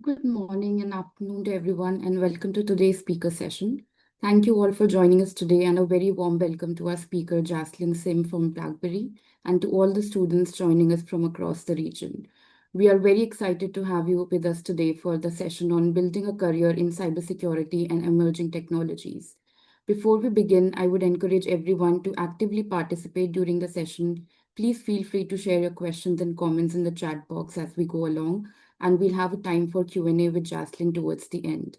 Good morning and afternoon to everyone, and welcome to today's speaker session. Thank you all for joining us today, and a very warm welcome to our speaker, Jaslyn Sim from BlackBerry, and to all the students joining us from across the region. We are very excited to have you with us today for the session on building a career in cybersecurity and emerging technologies. Before we begin, I would encourage everyone to actively participate during the session. Please feel free to share your questions and comments in the chat box as we go along, and we'll have a time for Q&A with Jaslyn towards the end.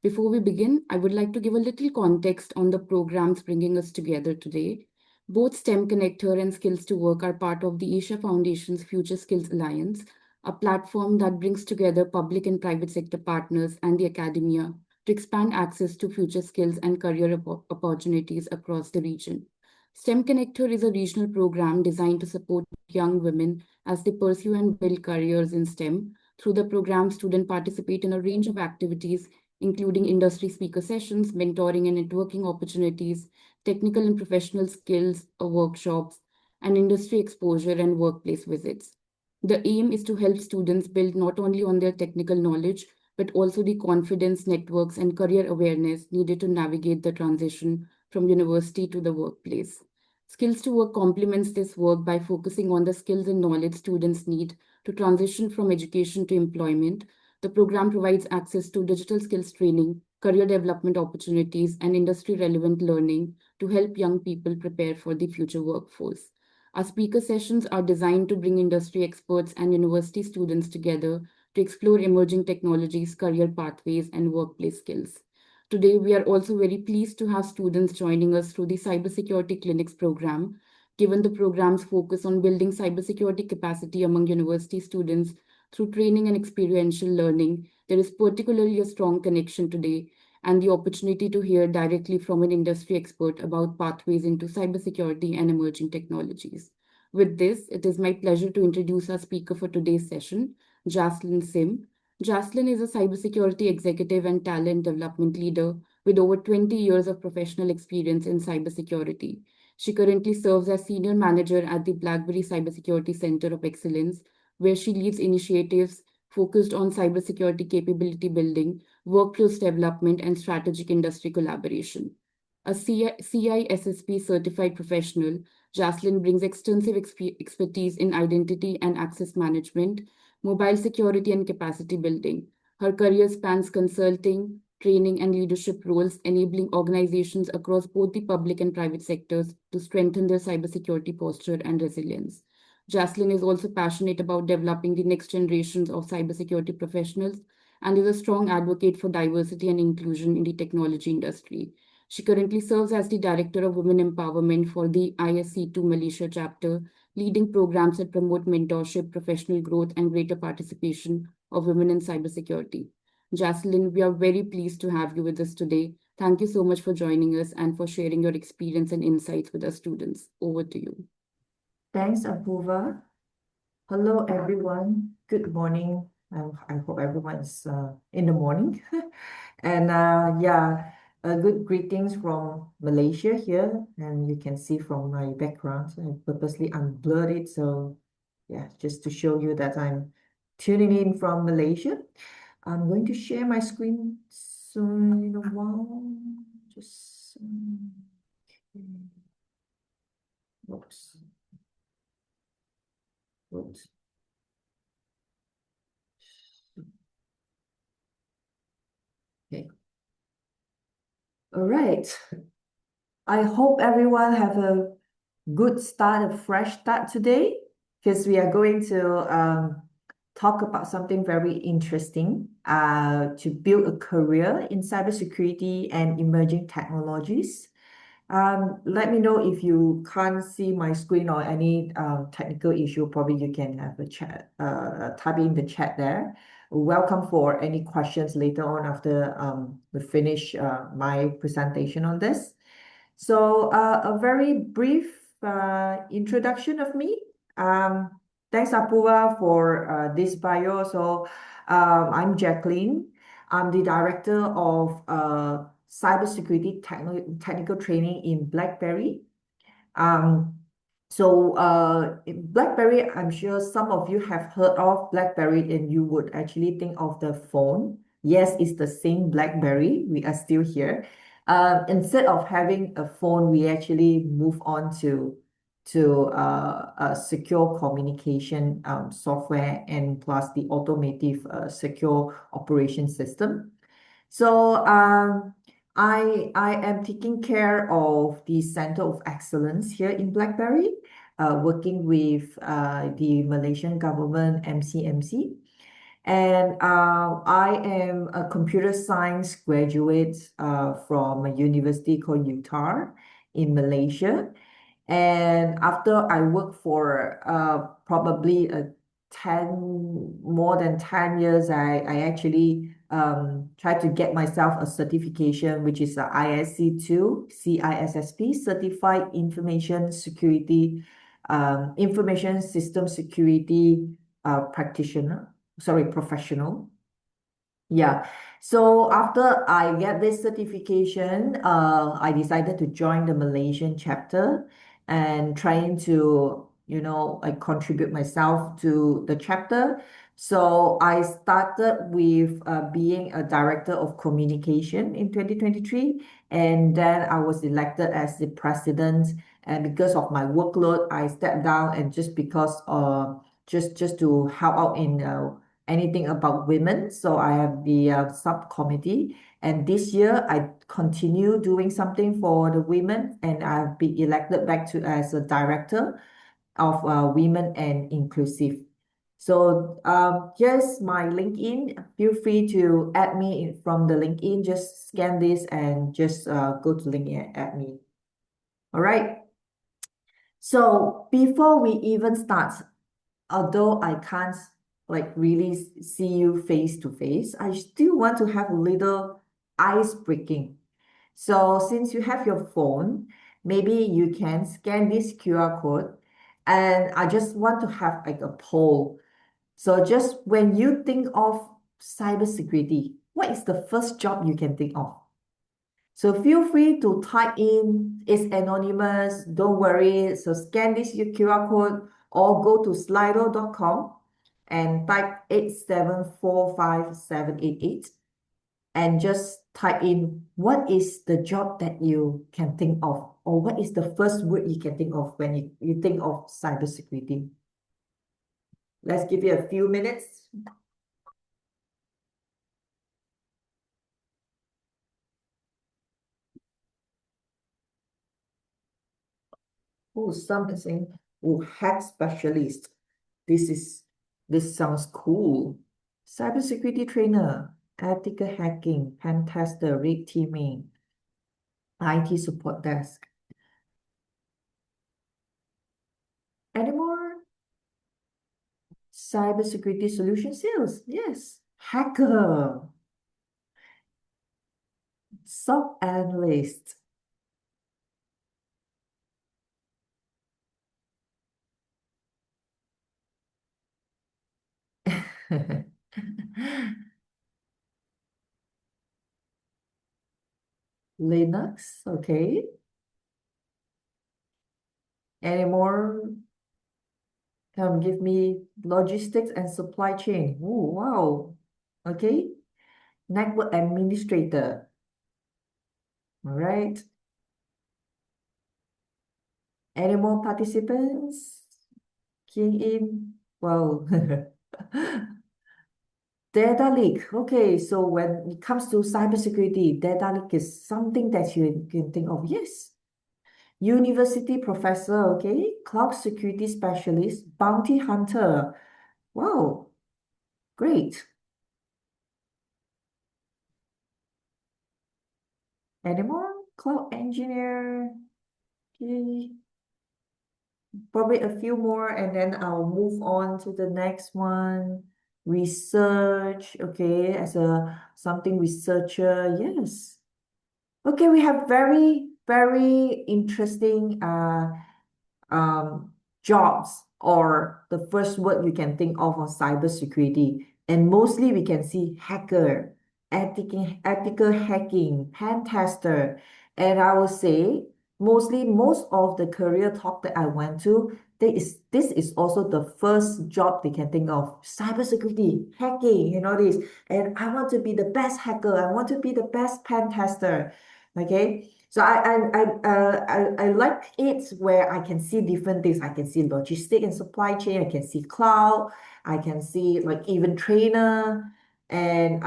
Before we begin, I would like to give a little context on the programs bringing us together today. Both STEM Connector and Skills to Work are part of the Isha Foundation's Future Skills Alliance, a platform that brings together public and private sector partners and the academia to expand access to future skills and career opportunities across the region. STEM Connector is a regional program designed to support young women as they pursue and build careers in STEM. Through the program, students participate in a range of activities, including industry speaker sessions, mentoring and networking opportunities, technical and professional skills workshops, and industry exposure and workplace visits. The aim is to help students build not only on their technical knowledge, but also the confidence, networks, and career awareness needed to navigate the transition from university to the workplace. Skills to Work complements this work by focusing on the skills and knowledge students need to transition from education to employment. The program provides access to digital skills training, career development opportunities, and industry relevant learning to help young people prepare for the future workforce. Our speaker sessions are designed to bring industry experts and university students together to explore emerging technologies, career pathways, and workplace skills. Today, we are also very pleased to have students joining us through the Cybersecurity Clinics program. Given the program's focus on building cybersecurity capacity among university students through training and experiential learning, there is particularly a strong connection today and the opportunity to hear directly from an industry expert about pathways into cybersecurity and emerging technologies. With this, it is my pleasure to introduce our speaker for today's session, Jaslyn Sim. Jaslyn is a cybersecurity executive and talent development leader with over 20 years of professional experience in cybersecurity. She currently serves as senior manager at the BlackBerry Cybersecurity Center of Excellence, where she leads initiatives focused on cybersecurity capability building, workflows development, and strategic industry collaboration. A CISSP certified professional, Jaslyn brings extensive expertise in identity and access management, mobile security, and capacity building. Her career spans consulting, training, and leadership roles, enabling organizations across both the public and private sectors to strengthen their cybersecurity posture and resilience. Jaslyn is also passionate about developing the next generations of cybersecurity professionals and is a strong advocate for diversity and inclusion in the technology industry. She currently serves as the Director of Women Empowerment for the ISC2 Malaysia chapter, leading programs that promote mentorship, professional growth, and greater participation of women in cybersecurity. Jaslyn, we are very pleased to have you with us today. Thank you so much for joining us and for sharing your experience and insights with our students. Over to you. Thanks, Apurva. Hello, everyone. Good morning. I hope everyone's in the morning. And yeah, good greetings from Malaysia here. And you can see from my background, I purposely unblurred it. So yeah, just to show you that I'm tuning in from Malaysia. I'm going to share my screen soon in a while. Just, okay. Oops. Oops. Okay. All right. I hope everyone have a good start, a fresh start today, because we are going to talk about something very interesting to build a career in cybersecurity and emerging technologies. Let me know if you can't see my screen or any technical issue. Probably you can have a chat, type in the chat there. Welcome for any questions later on after we finish my presentation on this. So a very brief introduction of me. Thanks, Apurva, for this bio. So I'm Jacqueline. I'm the director of cybersecurity technical training in BlackBerry. Um, So BlackBerry, I'm sure some of you have heard of BlackBerry and you would actually think of the phone. Yes, it's the same BlackBerry. We are still here. Instead of having a phone, we actually move on to a secure communication software and plus the automotive secure operation system. So I am taking care of the Center of Excellence here in BlackBerry, working with the Malaysian government MCMC. And I am a computer science graduate from a university called Utah in Malaysia. And after I worked for probably a more than 10 years, I actually tried to get myself a certification, which is a ISC2 CISSP, Certified Information System Security Practitioner, sorry, professional. Yeah. So after I get this certification, I decided to join the Malaysian chapter and trying to, I contribute myself to the chapter. So I started with being a director of communication in 2023, and then I was elected as the president. And because of my workload, I stepped down, and just because just to help out in anything about women. So I have the subcommittee. And this year I continue doing something for the women, and I've been elected back to as a director of Women and Inclusive. So here's my LinkedIn. Feel free to add me from the LinkedIn. Just scan this and just go to LinkedIn and add me. All right. So before we even start, although I can't like really see you face to face, I still want to have a little ice breaking. So since you have your phone, maybe you can scan this QR code, and I just want to have like a poll. So just when you think of cybersecurity, what is the first job you can think of? So feel free to type in, it's anonymous, don't worry. So scan this QR code or go to slido.com and type 8745788 and just type in what is the job that you can think of, or what is the first word you can think of when you think of cybersecurity. Let's give you a few minutes. Oh, some is saying, oh, hack specialist. This is this sounds cool. Cybersecurity trainer, ethical hacking, pen tester, red teaming, IT support desk. Any more? Cybersecurity solution sales. Yes. Hacker, SOC analyst. Linux, okay. Any more? Give me logistics and supply chain. Oh, wow. Okay. Network administrator. All right. Any more participants? Keying in. Wow. Data leak. Okay, so when it comes to cybersecurity, data leak is something that you can think of. Yes. University professor, okay. Cloud security specialist, bounty hunter. Wow, great. Any more? Cloud engineer. Okay. Probably a few more, and then I'll move on to the next one. Research, okay, as a something researcher, yes. Okay, we have very, very interesting jobs or the first word you can think of cybersecurity. And mostly we can see hacker, ethical hacking, pen tester. And I will say mostly most of the career talk that I went to, this is also the first job they can think of. Cybersecurity, hacking, this. And I want to be the best hacker. I want to be the best pen tester. Okay. So I like it where I can see different things. I can see logistic and supply chain. I can see cloud. I can see like even trainer and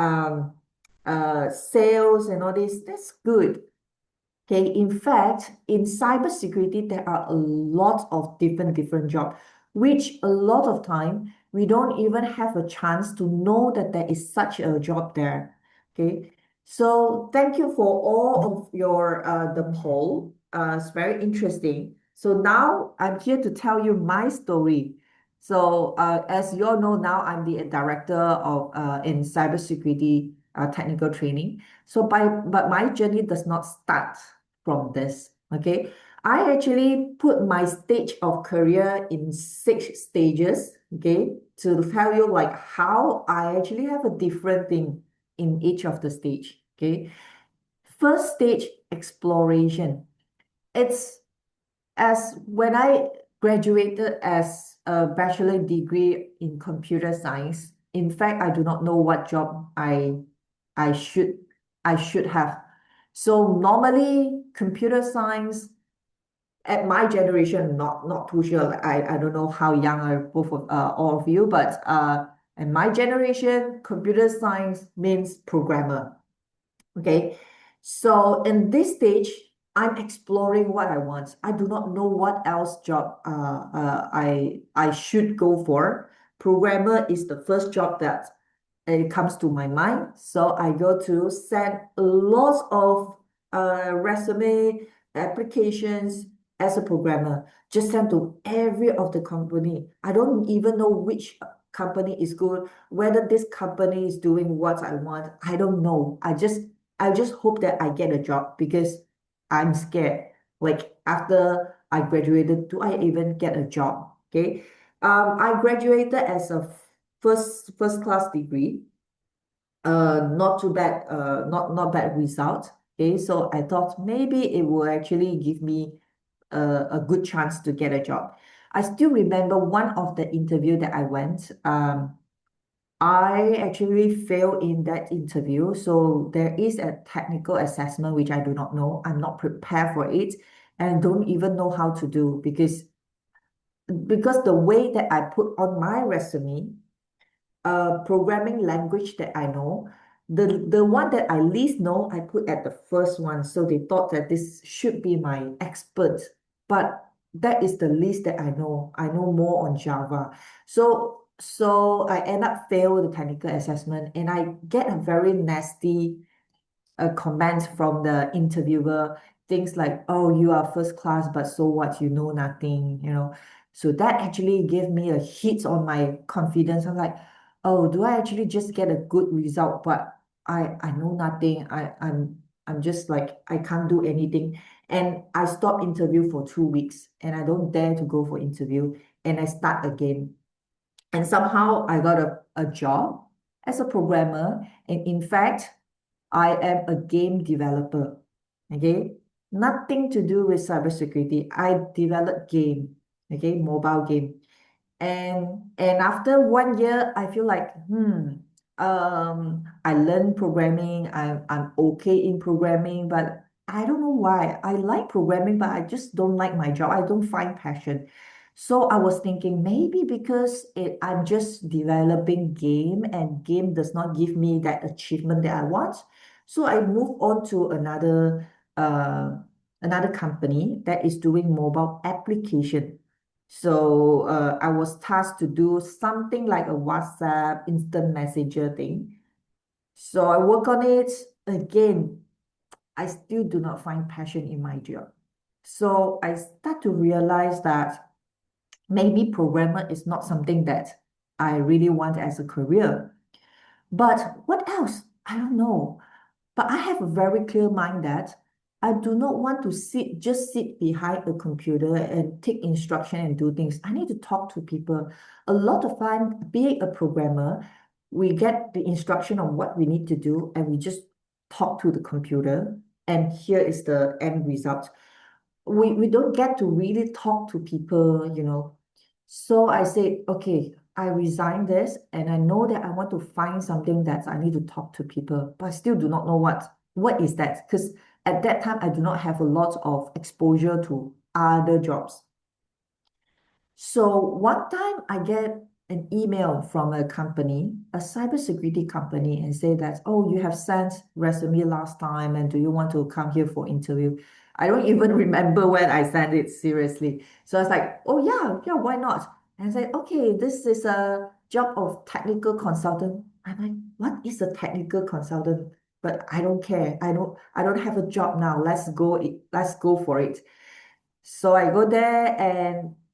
sales and all this. That's good. Okay, in fact, in cybersecurity, there are a lot of different jobs, which a lot of time we don't even have a chance to know that there is such a job there. Okay, so thank you for all of your the poll. It's very interesting. So now I'm here to tell you my story. So as you all know now, I'm the director of in cybersecurity technical training. But my journey does not start from this. Okay. I actually put my stage of career in 6 stages. Okay. To tell you like how I actually have a different thing in each of the stage. Okay. First stage, exploration. It's as when I graduated as a bachelor degree in computer science. In fact, I do not know what job I should I should have. So normally computer science at my generation, not too sure. Like, I don't know how young are both of all of you, but in my generation, computer science means programmer. Okay. So in this stage, I'm exploring what I want. I do not know what else job I should go for. Programmer is the first job that it comes to my mind. So I go to send lots of resume applications as a programmer, just send to every of the company. I don't even know which company is good, whether this company is doing what I want. I don't know. I just hope that I get a job because I'm scared. Like after I graduated, do I even get a job? Okay. I graduated as a first class degree. Not too bad, not bad result. Okay, so I thought maybe it will actually give me a good chance to get a job. I still remember one of the interview that I went. I actually failed in that interview. So there is a technical assessment which I do not know. I'm not prepared for it and don't even know how to do because the way that I put on my resume programming language that I know. The one that I least know, I put at the first one. So they thought that this should be my expert. But that is the least that I know. I know more on Java. So I end up fail the technical assessment and I get a very nasty comments from the interviewer, things like, oh, you are first class, but so what, you know nothing. So that actually gave me a hit on my confidence. I'm like, oh, do I actually just get a good result? But I know nothing. I'm just like, I can't do anything. And I stopped interview for 2 weeks and I don't dare to go for interview and I start again. And somehow I got a job as a programmer. And in fact, I am a game developer. Okay. Nothing to do with cybersecurity. I develop game. Okay. Mobile game. And after 1 year, I feel like, I learned programming. I'm okay in programming, but I don't know why. I like programming, but I just don't like my job. I don't find passion. So I was thinking maybe because I'm just developing game and game does not give me that achievement that I want. So I moved on to another company that is doing mobile application. So I was tasked to do something like a WhatsApp instant messenger thing. So I work on it. Again, I still do not find passion in my job. So I start to realize that maybe programmer is not something that I really want as a career. But what else? I don't know. But I have a very clear mind that I do not want to just sit behind a computer and take instruction and do things. I need to talk to people. A lot of time, being a programmer, we get the instruction on what we need to do and we just talk to the computer and here is the end result. we don't get to really talk to people, you know. So I said, okay, I resign this and I know that I want to find something that I need to talk to people, but I still do not know what is that. Because at that time I do not have a lot of exposure to other jobs. So one time I get an email from a company, a cybersecurity company, and say that, oh, you have sent resume last time, and do you want to come here for interview? I don't even remember when I sent it seriously. So I was like, oh yeah, yeah, why not? And I said, okay, this is a job of technical consultant. I'm like, what is a technical consultant? But I don't care. I don't have a job now. Let's go for it. So I go there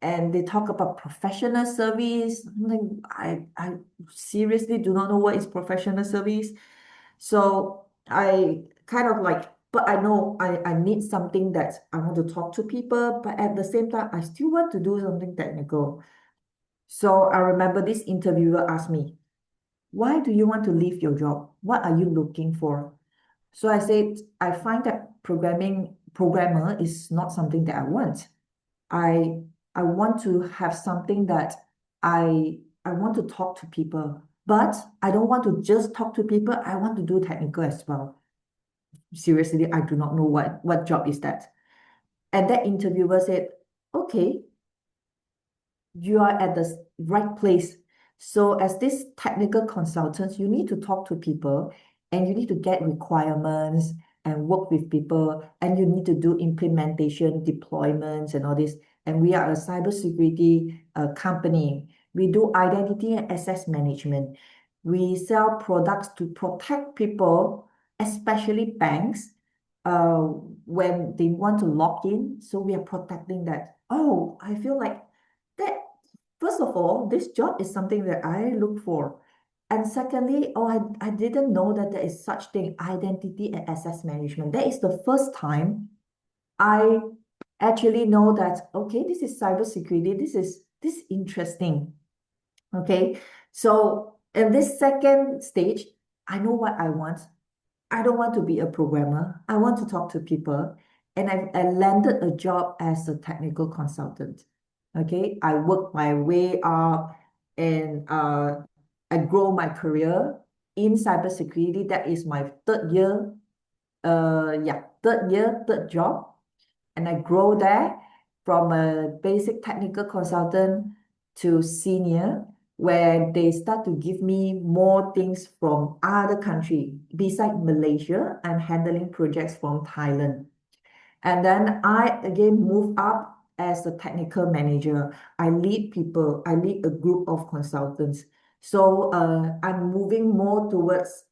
and they talk about professional service. I'm like, I seriously do not know what is professional service. So I kind of like, but I know I need something that I want to talk to people, but at the same time, I still want to do something technical. So I remember this interviewer asked me, why do you want to leave your job? What are you looking for? So I said, I find that programmer is not something that I want. I I want to have something that I want to talk to people, but I don't want to just talk to people. I want to do technical as well. Seriously, I do not know what job is that. And that interviewer said, okay, you are at the right place. So as this technical consultant, you need to talk to people and you need to get requirements and work with people and you need to do implementation, deployments and all this. And we are a cybersecurity company. We do identity and access management. We sell products to protect people, especially banks, uh, when they want to log in. So we are protecting that. Oh, I feel like that, first of all, this job is something that I look for. And secondly, oh, I didn't know that there is such thing, identity and access management. That is the first time I actually know that, okay, this is cybersecurity. This is interesting. Okay. So in this second stage, I know what I want. I don't want to be a programmer. I want to talk to people. And I landed a job as a technical consultant. Okay. I worked my way up and I grow my career in cybersecurity. That is my third year. Yeah, third year, third job. And I grow there from a basic technical consultant to senior, where they start to give me more things from other country. Besides Malaysia, I'm handling projects from Thailand. And then I again move up as a technical manager. I lead people, I lead a group of consultants. So I'm moving more towards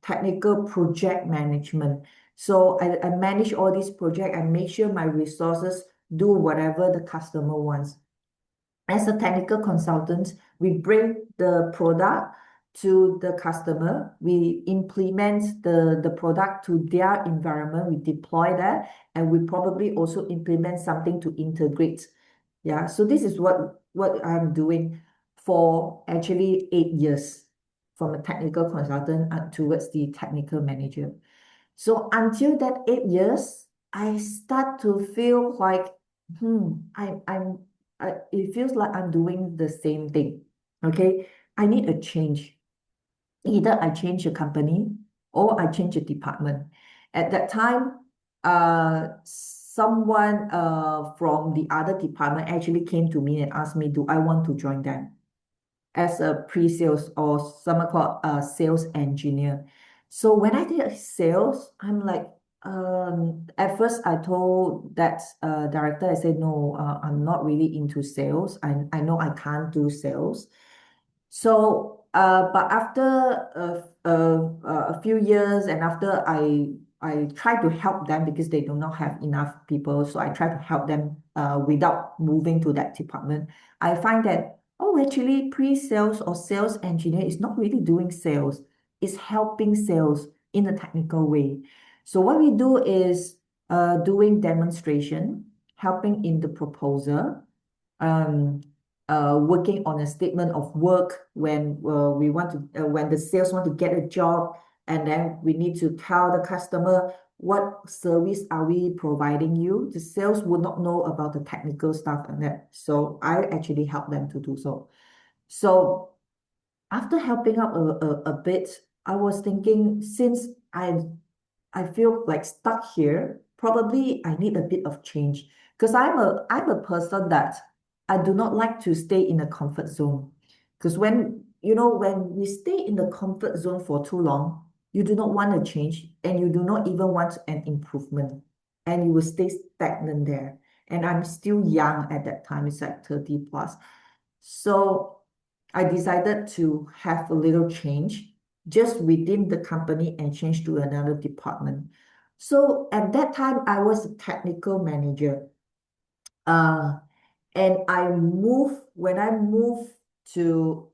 technical project management. So I manage all these projects and make sure my resources do whatever the customer wants. As a technical consultant, we bring the product to the customer. We implement the product to their environment. We deploy that, and we probably also implement something to integrate. Yeah, so this is what I'm doing for actually 8 years from a technical consultant towards the technical manager. So until that 8 years, I start to feel like, it feels like I'm doing the same thing. Okay, I need a change. Either I change a company or I change a department. At that time, someone from the other department actually came to me and asked me, do I want to join them as a pre-sales or someone called a sales engineer. So when I did sales, I'm like, at first I told that director, I said, no, I'm not really into sales. I know I can't do sales. So, but after a few years and after I try to help them because they do not have enough people, so I try to help them without moving to that department. I find that, oh, actually, pre-sales or sales engineer is not really doing sales, it's helping sales in a technical way. So what we do is doing demonstration, helping in the proposal, um, working on a statement of work when we want to when the sales want to get a job, and then we need to tell the customer what service are we providing you? The sales would not know about the technical stuff and that. So I actually help them to do so. So after helping out a bit, I was thinking since I feel like stuck here, probably I need a bit of change because I'm a person that I do not like to stay in a comfort zone. Because when we stay in the comfort zone for too long, you do not want to change and you do not even want an improvement and you will stay stagnant there. And I'm still young at that time, it's like 30 plus. So I decided to have a little change just within the company and change to another department. So at that time, I was a technical manager. Uh, and when I moved to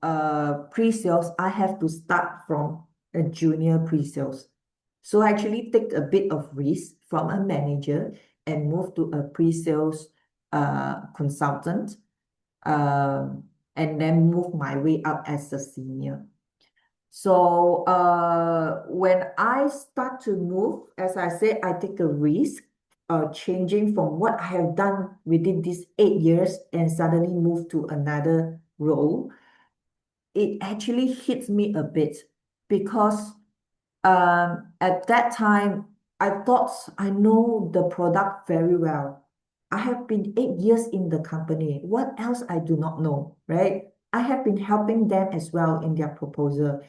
pre-sales, I have to start from a junior pre-sales. So I actually take a bit of risk from a manager and move to a pre-sales consultant, um, and then move my way up as a senior. So when I start to move, as I said, I take a risk, changing from what I have done within these 8 years and suddenly move to another role. It actually hits me a bit because at that time, I thought I know the product very well. I have been 8 years in the company. What else I do not know, right? I have been helping them as well in their proposal.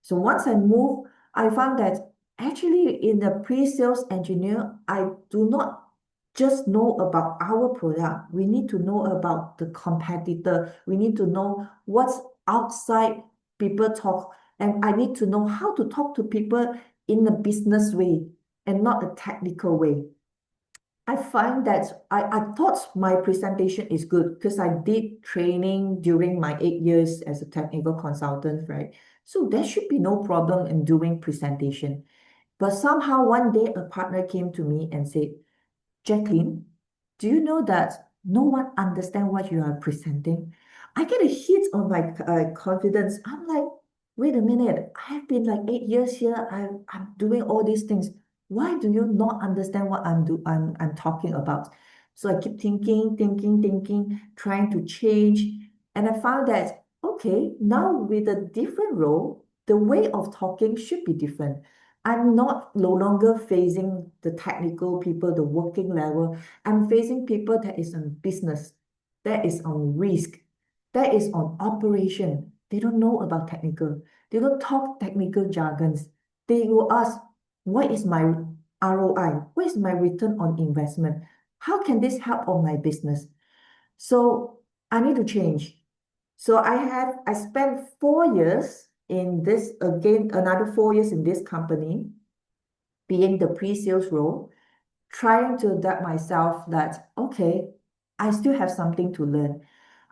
So once I moved, I found that actually in the pre-sales engineer, I do not just know about our product. We need to know about the competitor. We need to know what's outside people talk. And I need to know how to talk to people in a business way and not a technical way. I find that I thought my presentation is good because I did training during my 8 years as a technical consultant, right? So there should be no problem in doing presentation. But somehow one day a partner came to me and said, Jacqueline, do you know that no one understand what you are presenting? I get a hit on my confidence. I'm like, wait a minute, I have been like 8 years here. I'm doing all these things. Why do you not understand what I'm talking about? So I keep thinking, trying to change. And I found that, okay, now with a different role, the way of talking should be different. I'm not no longer facing the technical people, the working level. I'm facing people that is on business, that is on risk, that is on operation. They don't know about technical. They don't talk technical jargons. They will ask, what is my ROI? What is my return on investment? How can this help on my business? So I need to change. So I spent 4 years in this again, another 4 years in this company, being the pre-sales role, trying to adapt myself that, okay, I still have something to learn.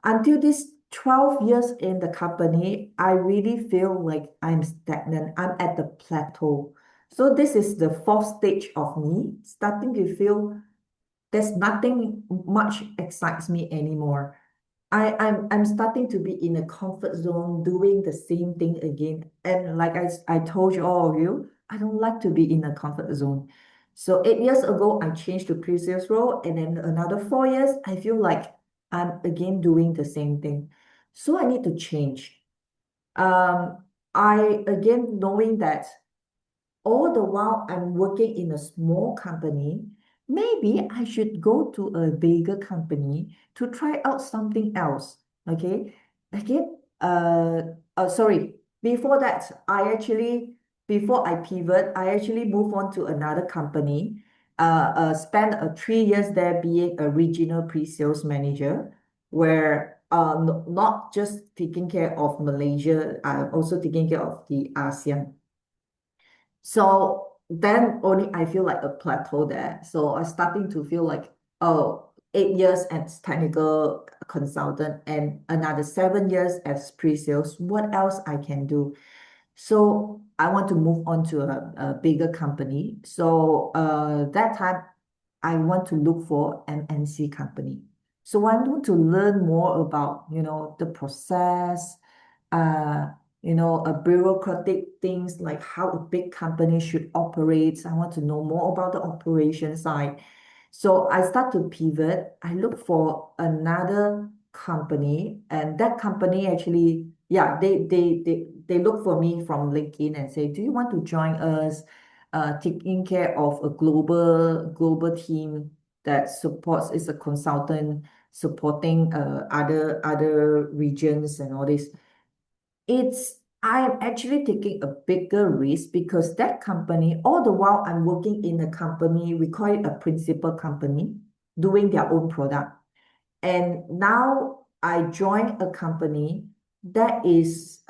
Until this 12 years in the company, I really feel like I'm stagnant. I'm at the plateau. So this is the fourth stage of me, starting to feel there's nothing much excites me anymore. I'm starting to be in a comfort zone doing the same thing again. And like I told you all of you, I don't like to be in a comfort zone. So 8 years ago, I changed to pre-sales role, and then another 4 years, I feel like I'm again doing the same thing. So I need to change. Um, I again knowing that all the while I'm working in a small company, maybe I should go to a bigger company to try out something else. Okay. Again, sorry. Before that, before I pivot, I actually move on to another company, spent 3 years there being a regional pre-sales manager, where not just taking care of Malaysia, I'm also taking care of the ASEAN. So then only I feel like a plateau there. So I'm starting to feel like, oh, 8 years as technical consultant and another 7 years as pre-sales. What else I can do? So I want to move on to a bigger company. So that time I want to look for an MNC company. So I want to learn more about, the process, uh, bureaucratic things like how a big company should operate. I want to know more about the operation side. So I start to pivot. I look for another company, and that company actually, yeah, they look for me from LinkedIn and say, "Do you want to join us, taking care of a global team that supports is a consultant supporting other regions and all this." I'm actually taking a bigger risk because that company, all the while I'm working in a company, we call it a principal company, doing their own product. And now I join a company that is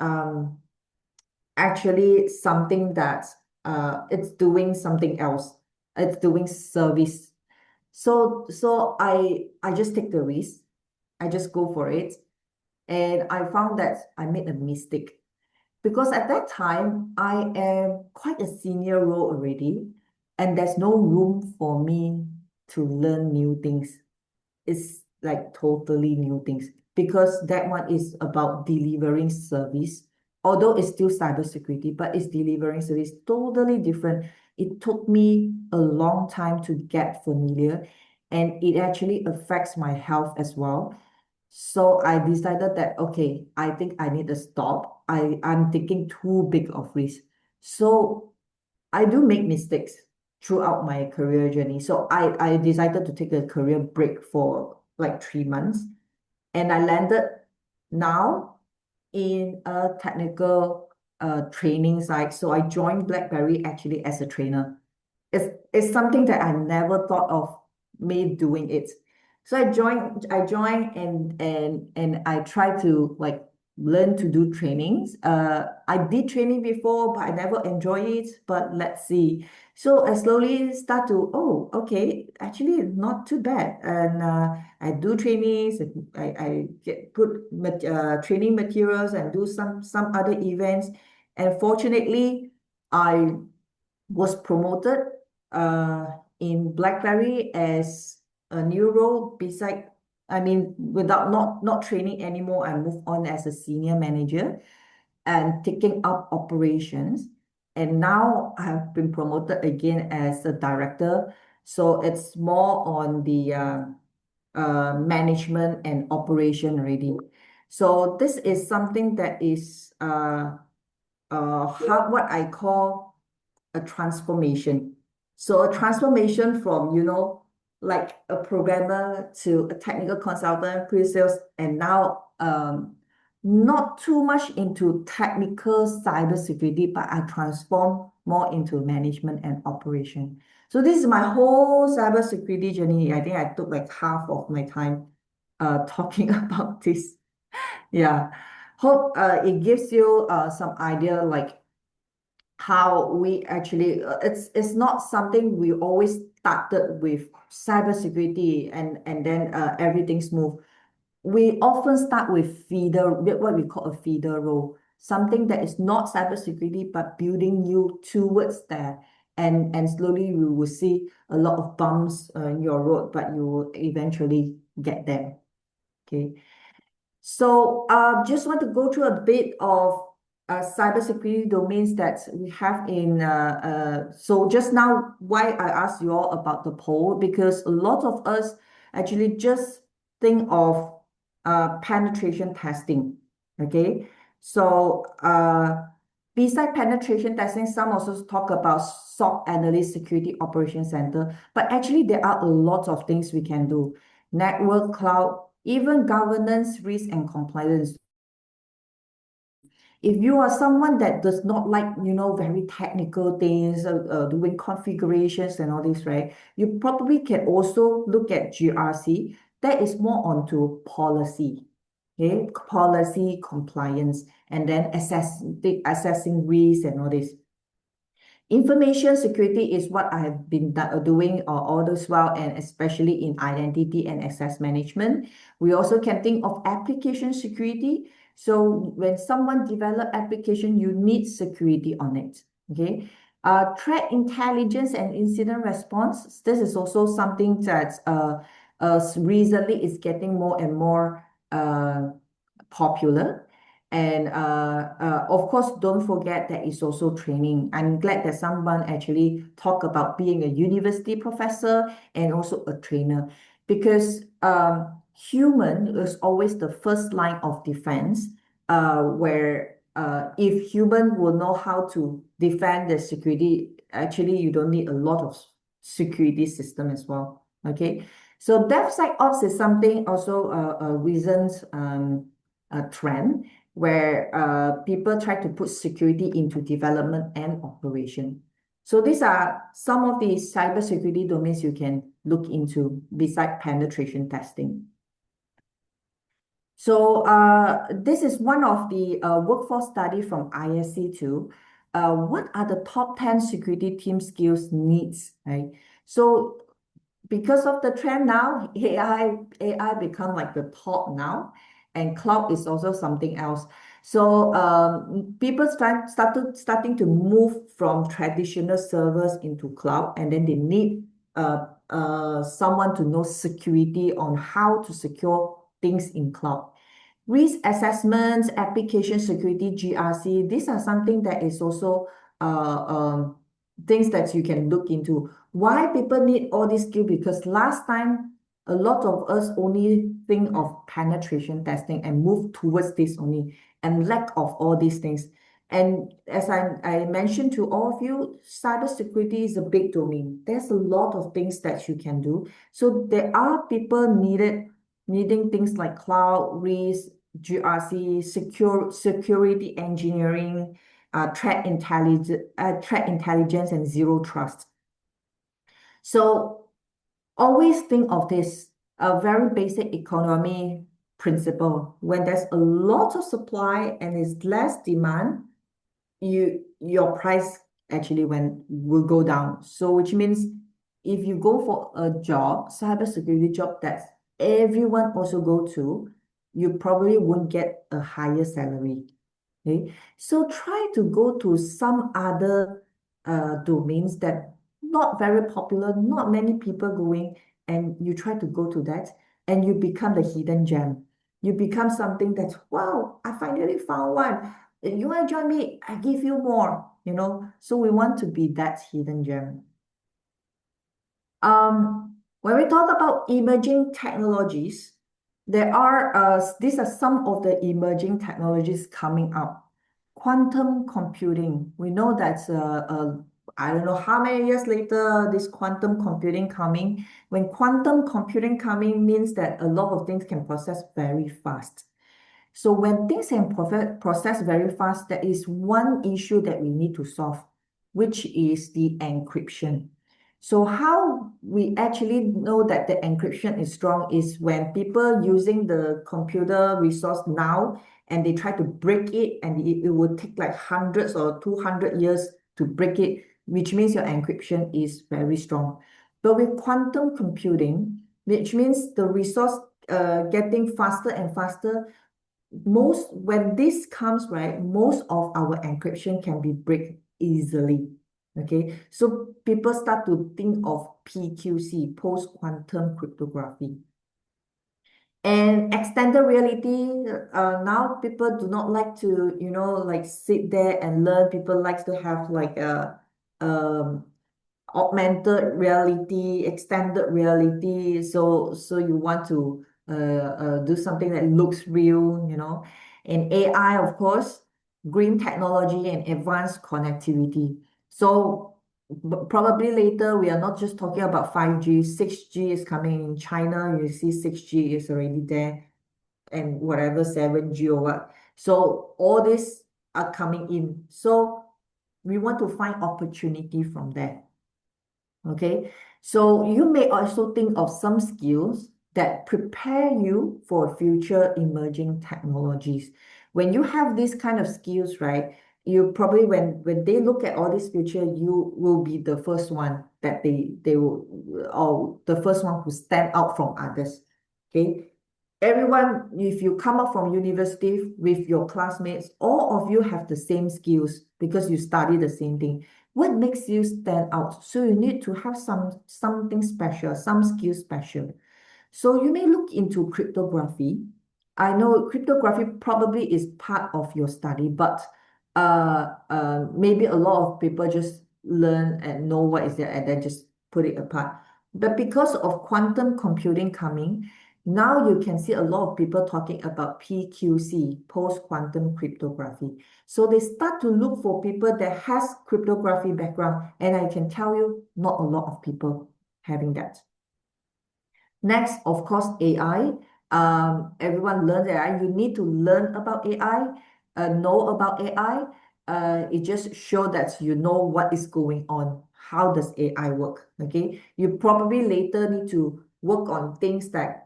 actually something that it's doing something else. It's doing service. So I just take the risk. I just go for it. And I found that I made a mistake because at that time I am quite a senior role already, and there's no room for me to learn new things. It's like totally new things because that one is about delivering service. Although it's still cybersecurity, but it's delivering service totally different. It took me a long time to get familiar, and it actually affects my health as well. So I decided that, okay, I think I need to stop. I'm taking too big of risk. So I do make mistakes throughout my career journey. So I decided to take a career break for like 3 months. And I landed now in a technical training site. So I joined BlackBerry actually as a trainer. It's something that I never thought of me doing it. So I joined and I try to like learn to do trainings. I did training before, but I never enjoy it. But let's see. So I slowly start to, oh, okay, actually not too bad. And I do trainings. I get put training materials and do some other events. And fortunately, I was promoted uh, in BlackBerry as a new role beside, I mean, without not training anymore, I moved on as a senior manager and taking up operations. And now I have been promoted again as a director. So it's more on the management and operation already. So this is something that is what I call a transformation. So a transformation from, like a programmer to a technical consultant, pre-sales, and now not too much into technical cybersecurity, but I transform more into management and operation. So this is my whole cybersecurity journey. I think I took like half of my time talking about this. Yeah. Hope it gives you some idea like how we actually it's not something we always started with cybersecurity and then everything smooth. We often start with what we call a feeder role, something that is not cybersecurity but building you towards there. And slowly you will see a lot of bumps in your road, but you will eventually get there. Okay. So just want to go through a bit of cybersecurity domains that we have in. So just now, why I asked you all about the poll, because a lot of us actually just think of penetration testing. Okay. So beside penetration testing, some also talk about SOC analyst, security operations center, but actually there are a lot of things we can do. Network, cloud, even governance, risk, and compliance. If you are someone that does not like, very technical things, doing configurations and all this, right? You probably can also look at GRC. That is more onto policy, okay? Policy, compliance, and then assessing risk and all this. Information security is what I have been doing all this while, and especially in identity and access management. We also can think of application security. So when someone develop application, you need security on it. Okay. Threat intelligence and incident response. This is also something that recently is getting more and more popular. And of course, don't forget that it's also training. I'm glad that someone actually talk about being a university professor and also a trainer, because human is always the first line of defense, where if human will know how to defend the security, actually you don't need a lot of security system as well. Okay, so DevSecOps is something also a recent a trend where people try to put security into development and operation. So these are some of the cybersecurity domains you can look into beside penetration testing. So this is one of the workforce study from ISC too. What are the top 10 security team skills needs, right? So because of the trend now, AI become like the top now, and cloud is also something else. So people starting to move from traditional servers into cloud, and then they need someone to know security on how to secure things in cloud. Risk assessments, application security, GRC, these are something that is also things that you can look into. Why people need all these skills? Because last time, a lot of us only think of penetration testing and move towards this only, and lack of all these things. And as I mentioned to all of you, cybersecurity is a big domain. There's a lot of things that you can do. So there are people needing things like cloud, risk, GRC, security engineering, threat intelligence, and zero trust. So always think of this, a very basic economy principle. When there's a lot of supply and is less demand, your price actually will go down. So which means if you go for a job, cybersecurity job that everyone also go to, you probably won't get a higher salary. Okay, so try to go to some other domains that not very popular, not many people going, and you try to go to that, and you become the hidden gem. You become something that, wow, I finally found one. If you want to join me, I give you more, you know. So we want to be that hidden gem. When we talk about emerging technologies, these are some of the emerging technologies coming up. Quantum computing. We know that I don't know how many years later this quantum computing coming. When quantum computing coming means that a lot of things can process very fast. So when things can process very fast, there is one issue that we need to solve, which is the encryption. So how we actually know that the encryption is strong is when people using the computer resource now and they try to break it, and it will take like hundreds or 200 years to break it, which means your encryption is very strong. But with quantum computing, which means the resource getting faster and faster, most when this comes, right, most of our encryption can be break easily. Okay, so people start to think of PQC, post quantum cryptography. And extended reality, now people do not like to, like sit there and learn. People like to have like a um augmented reality, extended reality. So you want to do something that looks real, And AI, of course, green technology and advanced connectivity. So probably later we are not just talking about 5G, 6G is coming in China. You see 6G is already there, and whatever 7G or what. So all these are coming in. So we want to find opportunity from there. Okay, so you may also think of some skills that prepare you for future emerging technologies. When you have these kind of skills, right, you probably when they look at all this future, you will be the first one that they will, or the first one who stand out from others. Okay, everyone, if you come up from university with your classmates, all of you have the same skills because you study the same thing. What makes you stand out? So you need to have something special, some skill special. So you may look into cryptography. I know cryptography probably is part of your study, but maybe a lot of people just learn and know what is there and then just put it apart. But because of quantum computing coming, now you can see a lot of people talking about PQC, post-quantum cryptography. So they start to look for people that has cryptography background, and I can tell you, not a lot of people having that. Next, of course, AI. Everyone learns AI. You need to learn about AI, know about AI. It just show that you know what is going on. How does AI work? Okay, you probably later need to work on things like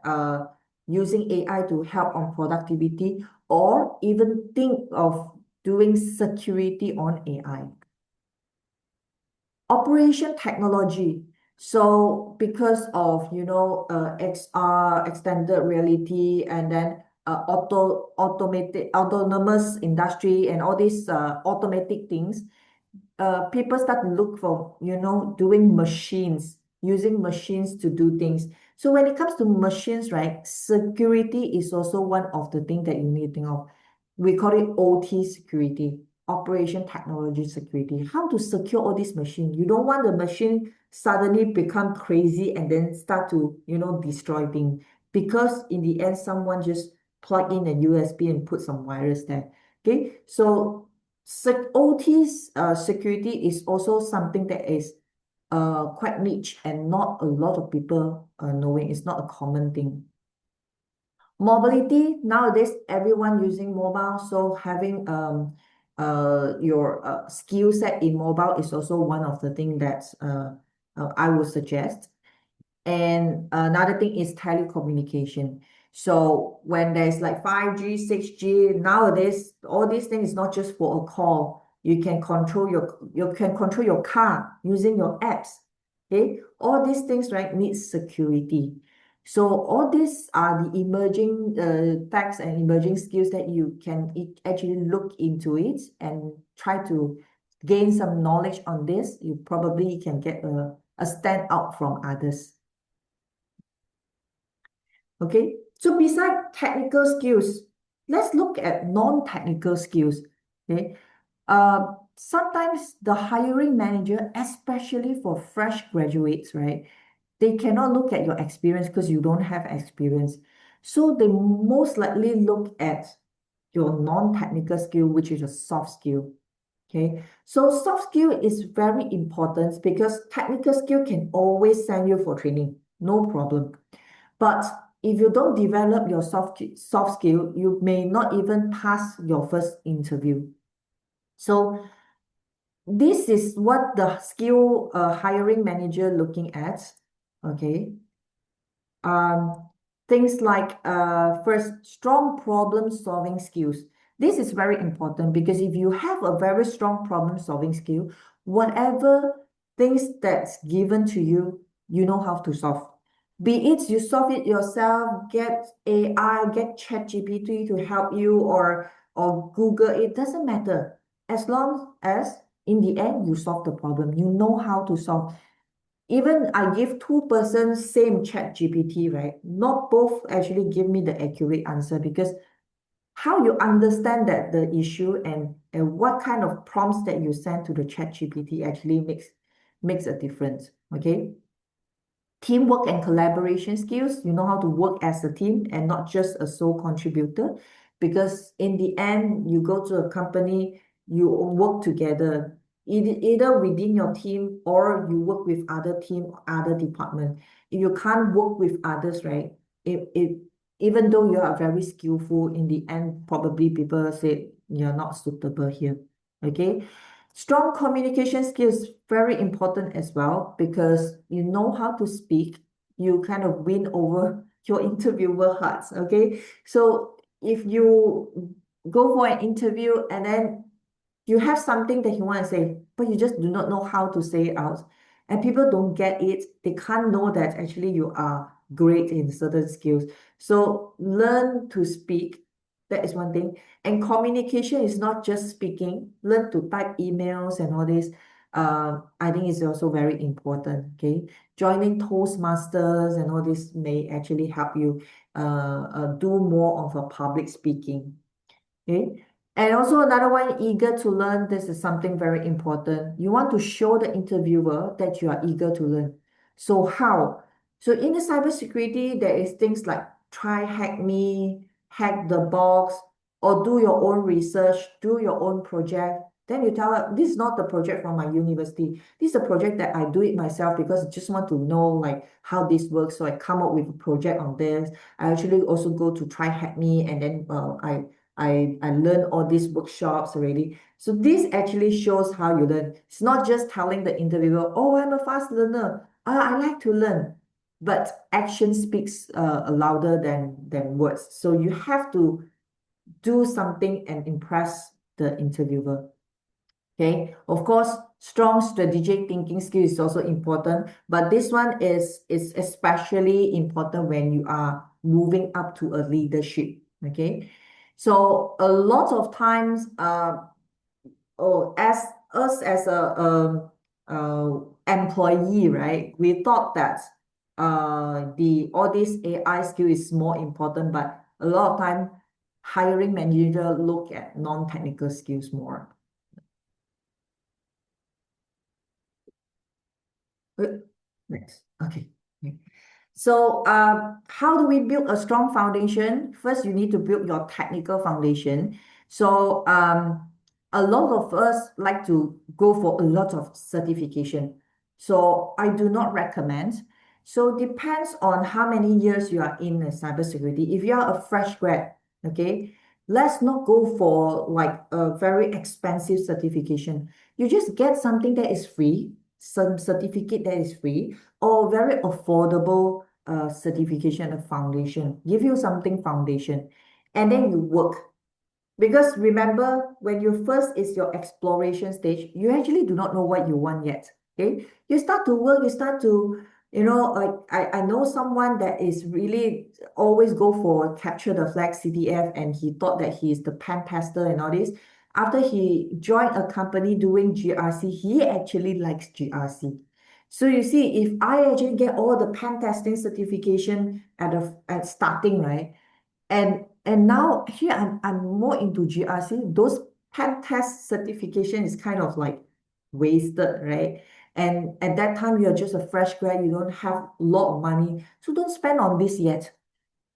using AI to help on productivity, or even think of doing security on AI. Operation technology. So because of, XR, extended reality, and then automated autonomous industry and all these automatic things, people start to look for, doing machines, using machines to do things. So when it comes to machines, right, security is also one of the things that you need to think of. We call it OT security, operation technology security. How to secure all these machines? You don't want the machine suddenly become crazy and then start to, destroy things. Because in the end, someone just plug in a USB and put some virus there. Okay, so OT's security is also something that is quite niche and not a lot of people knowing. It's not a common thing. Mobility, nowadays everyone using mobile, so having your skill set in mobile is also one of the things that I would suggest. And another thing is telecommunication. So when there's like 5G, 6G, nowadays, all these things is not just for a call. You can control your car using your apps. Okay. All these things, right, need security. So all these are the emerging techs and emerging skills that you can actually look into it and try to gain some knowledge on this. You probably can get a stand out from others. Okay, so beside technical skills, let's look at non-technical skills. Okay, sometimes the hiring manager, especially for fresh graduates, right, they cannot look at your experience because you don't have experience. So they most likely look at your non-technical skill, which is a soft skill. Okay, so soft skill is very important because technical skill can always send you for training, no problem. But if you don't develop your soft skill, you may not even pass your first interview. So this is what the skill hiring manager looking at. Okay. Um, Things like first, strong problem solving skills. This is very important because if you have a very strong problem solving skill, whatever things that's given to you, you know how to solve. Be it you solve it yourself, get AI, get ChatGPT to help you, or Google, it doesn't matter. As long as in the end you solve the problem, you know how to solve. Even I give two persons same chat GPT, right? Not both actually give me the accurate answer because how you understand that the issue and what kind of prompts that you send to the chat GPT actually makes a difference. Okay. Teamwork and collaboration skills, you know how to work as a team and not just a sole contributor. Because in the end, you go to a company, you work together, either within your team or you work with other team, other department. If you can't work with others, right? Even though you are very skillful, in the end, probably people say you're not suitable here. Okay. Strong communication skills, very important as well, because you know how to speak, you kind of win over your interviewer hearts. Okay. So if you go for an interview and then you have something that you want to say, but you just do not know how to say it out, and people don't get it, they can't know that actually you are great in certain skills. So learn to speak. That is one thing. And communication is not just speaking. Learn to type emails and all this. I think is also very important. Okay. joining Toastmasters and all this may actually help you do more of a public speaking. Okay. And also another one, eager to learn. This is something very important. You want to show the interviewer that you are eager to learn. So how? So in the cybersecurity, there is things like try hack me, hack the box, or do your own research, do your own project. Then you tell her, this is not the project from my university. This is a project that I do it myself because I just want to know like how this works. So I come up with a project on this. I actually also go to try hack me, and then I learned all these workshops already. So this actually shows how you learn. It's not just telling the interviewer, oh, I'm a fast learner. I like to learn. But action speaks louder than words. So you have to do something and impress the interviewer. Okay, of course, strong strategic thinking skill is also important, but this one is especially important when you are moving up to a leadership. Okay, so a lot of times, as us as a employee, right? We thought that the all this AI skill is more important, but a lot of time hiring manager look at non-technical skills more. Next. Okay. Okay. So, how do we build a strong foundation? First, you need to build your technical foundation. So, a lot of us like to go for a lot of certification. So, I do not recommend. So, depends on how many years you are in the cybersecurity. If you are a fresh grad, okay, let's not go for like a very expensive certification. You just get something that is free, some certificate that is free, or very affordable certification of foundation. Give you something foundation, and then you work. Because remember, when you first is your exploration stage, you actually do not know what you want yet. Okay, you start to work, you start to, like I know someone that is really always go for capture the flag CTF, and he thought that he is the pen tester and all this. After he joined a company doing GRC, he actually likes GRC. So you see, if I actually get all the pen testing certification at starting, right? And now here I'm more into GRC. Those pen test certification is kind of like wasted, right? And at that time you're just a fresh grad, you don't have a lot of money. So don't spend on this yet.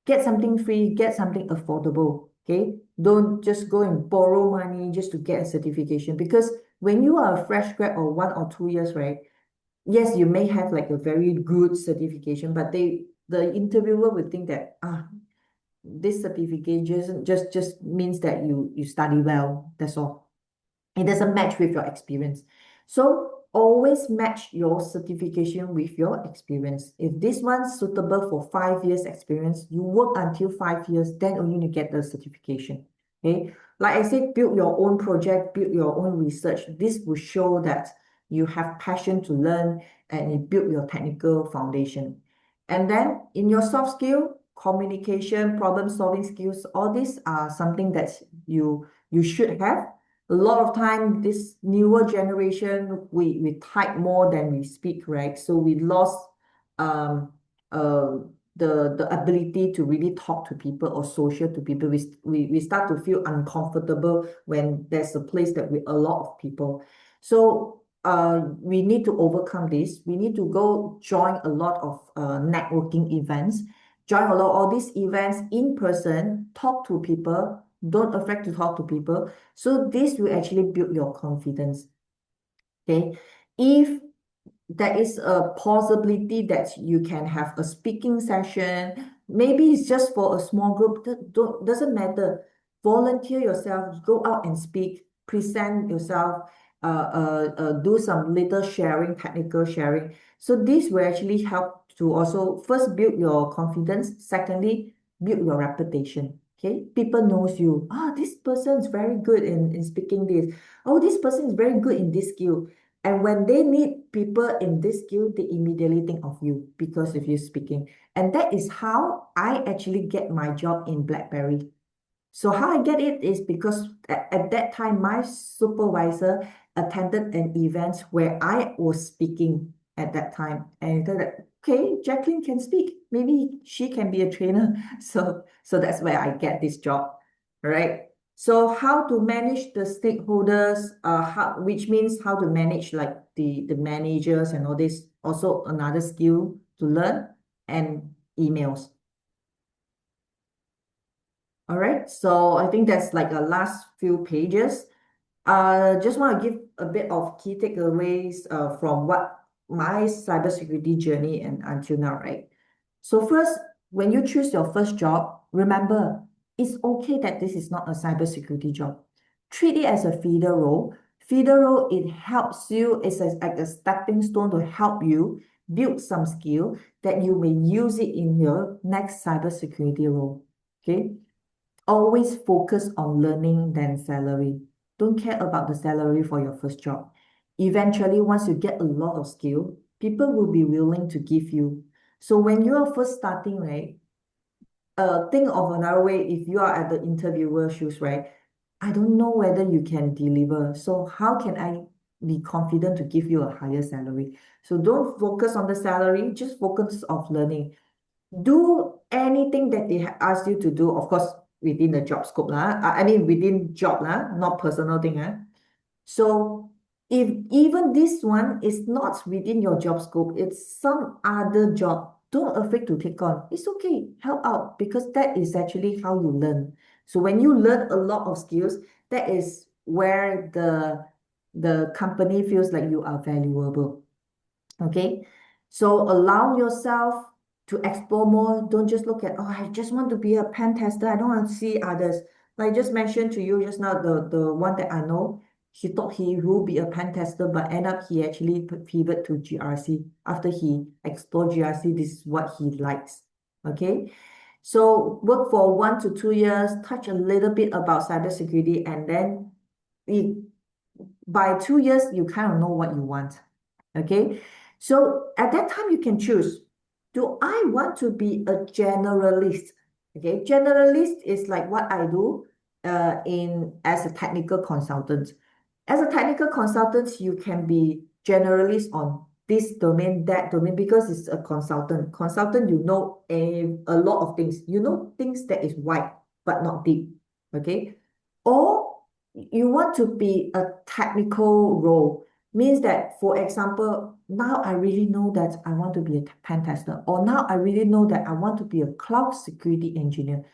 Get something free, get something affordable. Okay. Don't just go and borrow money just to get a certification. Because when you are a fresh grad or 1 or 2 years, right? Yes, you may have like a very good certification, but the interviewer would think that this certificate just means that you study well. That's all. It doesn't match with your experience. So always match your certification with your experience. If this one's suitable for 5 years experience, you work until 5 years, then only you get the certification. Okay. Like I said, build your own project, build your own research. This will show that you have passion to learn and you build your technical foundation. And then in your soft skill, communication, problem solving skills, all these are something that you should have. A lot of time, this newer generation, we type more than we speak, right? So we lost um uh the ability to really talk to people or social to people. We start to feel uncomfortable when there's a place that with a lot of people. So we need to overcome this. We need to go join a lot of networking events, join a lot of all these events in person, talk to people, don't afraid to talk to people. So this will actually build your confidence. Okay. If there is a possibility that you can have a speaking session, maybe it's just for a small group, doesn't matter. Volunteer yourself, go out and speak, present yourself, do some little sharing, technical sharing. So this will actually help to also first build your confidence. Secondly, build your reputation. Okay, people knows you. This person is very good in speaking this. Oh, this person is very good in this skill. And when they need people in this skill, they immediately think of you because of you speaking. And that is how I actually get my job in BlackBerry. So how I get it is because at that time, my supervisor attended an event where I was speaking. at that time. And I thought that, okay, Jacqueline can speak. Maybe she can be a trainer. So that's where I get this job. All right. So how to manage the stakeholders, which means how to manage like the managers and all this, also another skill to learn, and emails. All right, so I think that's like the last few pages. Just want to give a bit of key takeaways from what my cybersecurity journey and until now, right? So first, when you choose your first job, remember, it's okay that this is not a cybersecurity job. Treat it as a feeder role. Feeder role, it helps you, it's like a stepping stone to help you build some skill that you may use it in your next cybersecurity role. Okay? Always focus on learning than salary. Don't care about the salary for your first job. Eventually, once you get a lot of skill, people will be willing to give you. So when you are first starting, right, think of another way. If you are at the interviewer shoes, right, I don't know whether you can deliver. So how can I be confident to give you a higher salary? So don't focus on the salary, just focus of learning. Do anything that they ask you to do, of course, within the job scope lah. I mean, within job lah, not personal thing. So if even this one is not within your job scope, it's some other job, don't afraid to take on. It's okay, help out, because that is actually how you learn. So when you learn a lot of skills, that is where the company feels like you are valuable. Okay, so allow yourself to explore more. Don't just look at, oh, I just want to be a pen tester. I don't want to see others. Like I just mentioned to you just now, the one that I know, he thought he will be a pen tester, but end up he actually pivot to GRC. After he explored GRC, this is what he likes. Okay, so work for 1 to 2 years, touch a little bit about cybersecurity, and then we, by 2 years, you kind of know what you want. Okay, so at that time you can choose, do I want to be a generalist? Okay, generalist is like what I do in as a technical consultant. As a technical consultant, you can be generalist on this domain, that domain, because it's a consultant. Consultant, you know a lot of things. You know things that is wide but not deep. Okay, or you want to be a technical role, means that, for example, now I really know that I want to be a pen tester, or now I really know that I want to be a cloud security engineer.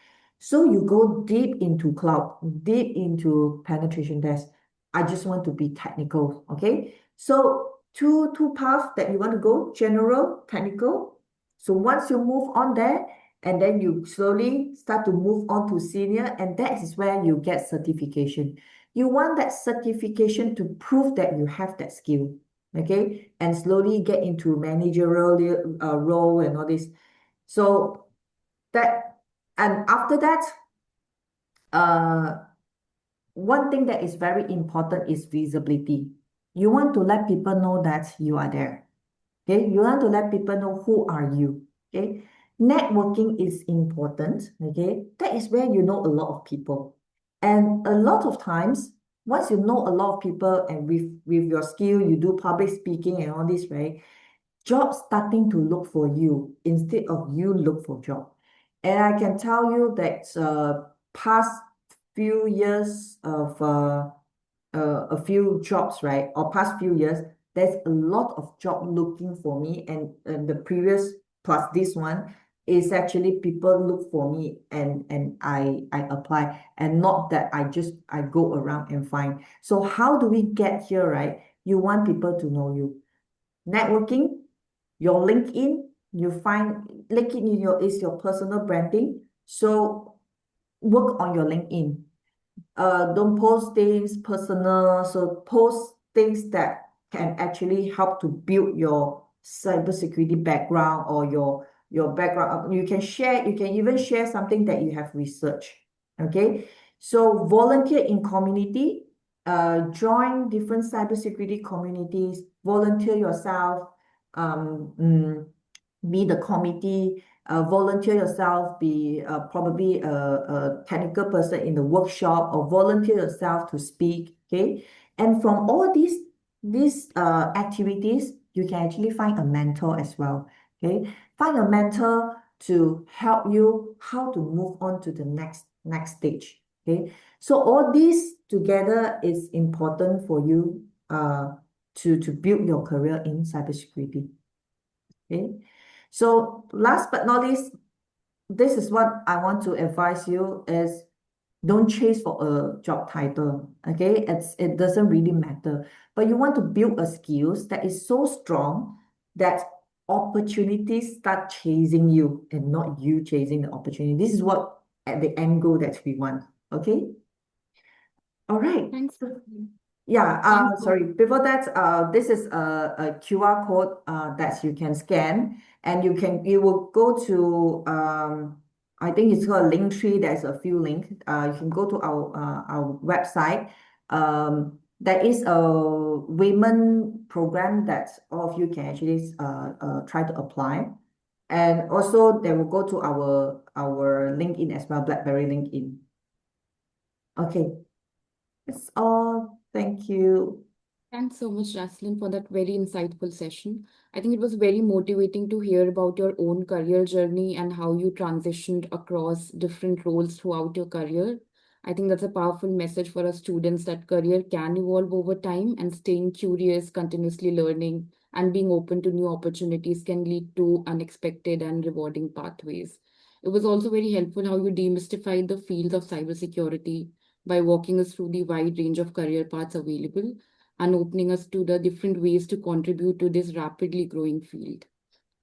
So you go deep into cloud, deep into penetration test. I just want to be technical. Okay. So two paths that you want to go: general, technical. So once you move on there, and then you slowly start to move on to senior, and that is where you get certification. You want that certification to prove that you have that skill, okay? And slowly get into managerial role and all this. So that, and after that, uh, one thing that is very important is visibility. You want to let people know that you are there. Okay, you want to let people know who are you. Okay, networking is important. Okay, that is where you know a lot of people, and a lot of times, once you know a lot of people, and with your skill, you do public speaking and all this, right? Jobs starting to look for you instead of you look for job. And I can tell you that past few years of a few jobs, right? Or past few years, there's a lot of job looking for me, and the previous plus this one is actually people look for me, and I apply, and not that I go around and find. So how do we get here, right? You want people to know you. Networking, your LinkedIn, you find LinkedIn is your personal branding. So work on your LinkedIn. Don't post things personal. So post things that can actually help to build your cybersecurity background, or your background. You can share, you can even share something that you have researched. Okay. So volunteer in community, join different cybersecurity communities, volunteer yourself, um, mm, be the committee, volunteer yourself, be probably a technical person in the workshop, or volunteer yourself to speak. Okay, and from all these activities, you can actually find a mentor as well. Okay, find a mentor to help you how to move on to the next stage. Okay, so all these together is important for you to build your career in cybersecurity. Okay, so last but not least, this is what I want to advise you is don't chase for a job title. Okay, it doesn't really matter, but you want to build a skills that is so strong that opportunities start chasing you and not you chasing the opportunity. This is what at the end goal that we want. Okay, all right. Thanks. Yeah, Thanks. sorry. Before that, this is a QR code that you can scan, and you will go to I think it's called Linktree. There's a few links. You can go to our website. There is a women program that all of you can actually try to apply, and also they will go to our LinkedIn as well, BlackBerry LinkedIn. Okay, that's all. Thank you. Thanks so much, Jaslyn, for that very insightful session. I think it was very motivating to hear about your own career journey and how you transitioned across different roles throughout your career. I think that's a powerful message for us students that career can evolve over time and staying curious, continuously learning, and being open to new opportunities can lead to unexpected and rewarding pathways. It was also very helpful how you demystified the field of cybersecurity by walking us through the wide range of career paths available and opening us to the different ways to contribute to this rapidly growing field.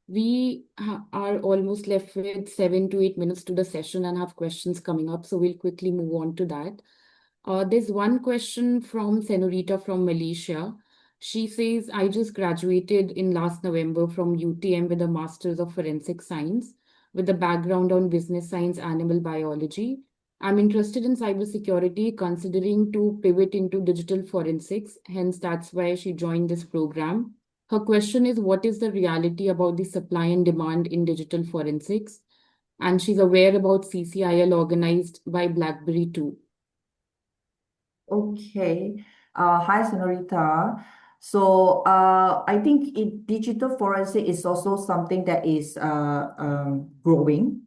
We are almost left with 7 to 8 minutes to the session and have questions coming up, so we'll quickly move on to that. There's one question from Senorita from Malaysia. She says, I just graduated in last November from UTM with a Master's of Forensic Science with a background on business science, animal biology. I'm interested in cybersecurity, considering to pivot into digital forensics. Hence, that's why she joined this program. Her question is, what is the reality about the supply and demand in digital forensics? And she's aware about CCIL organized by BlackBerry too. Okay. Hi, Senorita. So, I think digital forensic is also something that is growing.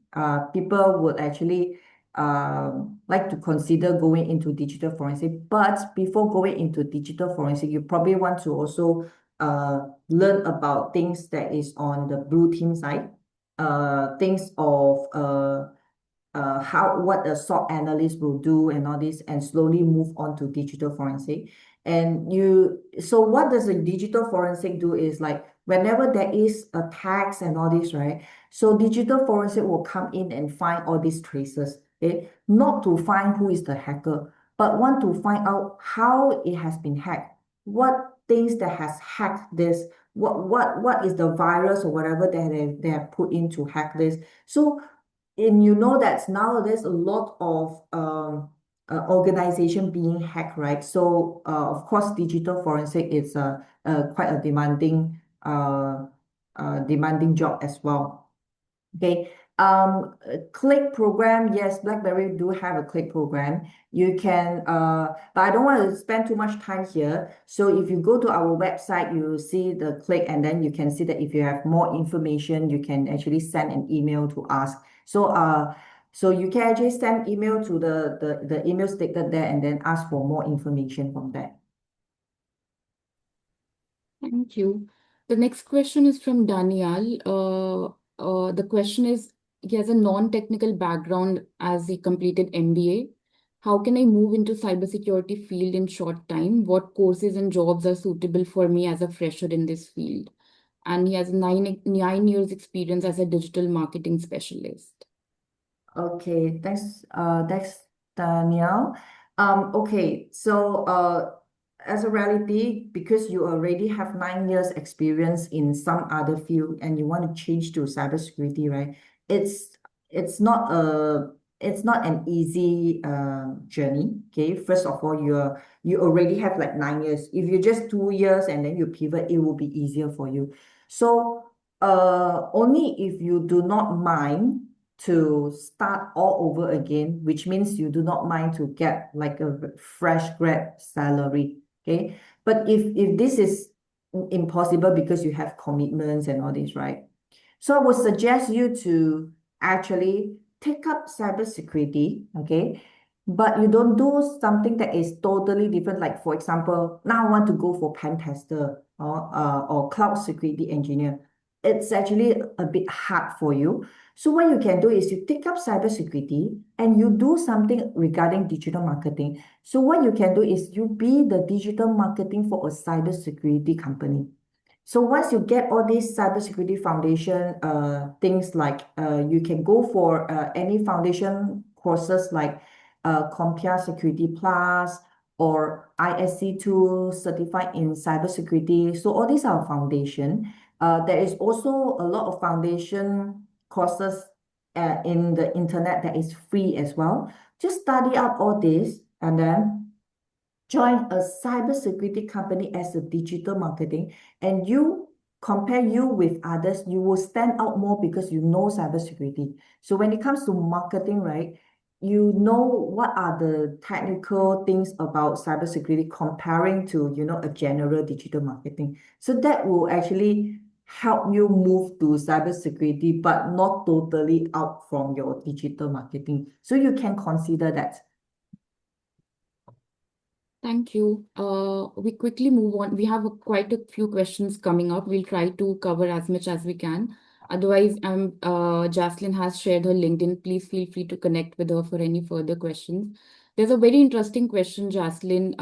People would actually like to consider going into digital forensic. But before going into digital forensic, you probably want to also learn about things that is on the blue team side, things of how what a SOC analyst will do and all this, and slowly move on to digital forensic. And so what does a digital forensic do is like whenever there is attacks and all this, right? So digital forensic will come in and find all these traces, okay? Not to find who is the hacker, but want to find out how it has been hacked, what things that has hacked this, what is the virus or whatever that they have put in to hack this. So and you know that nowadays a lot of organization being hacked, right? So of course, digital forensic is quite a demanding job as well. Okay. A click program, yes, BlackBerry do have a click program. You can, but I don't want to spend too much time here. So if you go to our website, you will see the click, and then you can see that if you have more information, you can actually send an email to ask. So you can actually send email to the email stated there and then ask for more information from there. Thank you. The next question is from Daniel. The question is, he has a non-technical background as he completed MBA. How can I move into cybersecurity field in short time? What courses and jobs are suitable for me as a fresher in this field? And he has nine years experience as a digital marketing specialist. Okay, thanks, Danielle. Okay, so as a reality, because you already have 9 years experience in some other field and you want to change to cybersecurity, right? It's it's not a it's not an easy journey. Okay, first of all, you already have like 9 years. If you just 2 years and then you pivot, it will be easier for you. So only if you do not mind to start all over again, which means you do not mind to get like a fresh grad salary. Okay. But if this is impossible because you have commitments and all this, right? So I would suggest you to actually take up cybersecurity, okay? But you don't do something that is totally different. Like for example, now I want to go for pen tester or cloud security engineer. It's actually a bit hard for you. So what you can do is you take up cybersecurity and you do something regarding digital marketing. So what you can do is you be the digital marketing for a cybersecurity company. So once you get all these cybersecurity foundation things like you can go for any foundation courses like Compare Security Plus or ISC2 certified in cybersecurity. So all these are foundation. There is also a lot of foundation courses in the internet that is free as well. Just study up all this and then join a cybersecurity company as a digital marketing, and you compare you with others, you will stand out more because you know cybersecurity. So when it comes to marketing, right, you know what are the technical things about cybersecurity comparing to, a general digital marketing. So that will actually help you move to cybersecurity, but not totally out from your digital marketing. So you can consider that. Thank you. We quickly move on. We have quite a few questions coming up. We'll try to cover as much as we can. Otherwise, Jaslyn has shared her LinkedIn. Please feel free to connect with her for any further questions. There's a very interesting question, Jaslyn.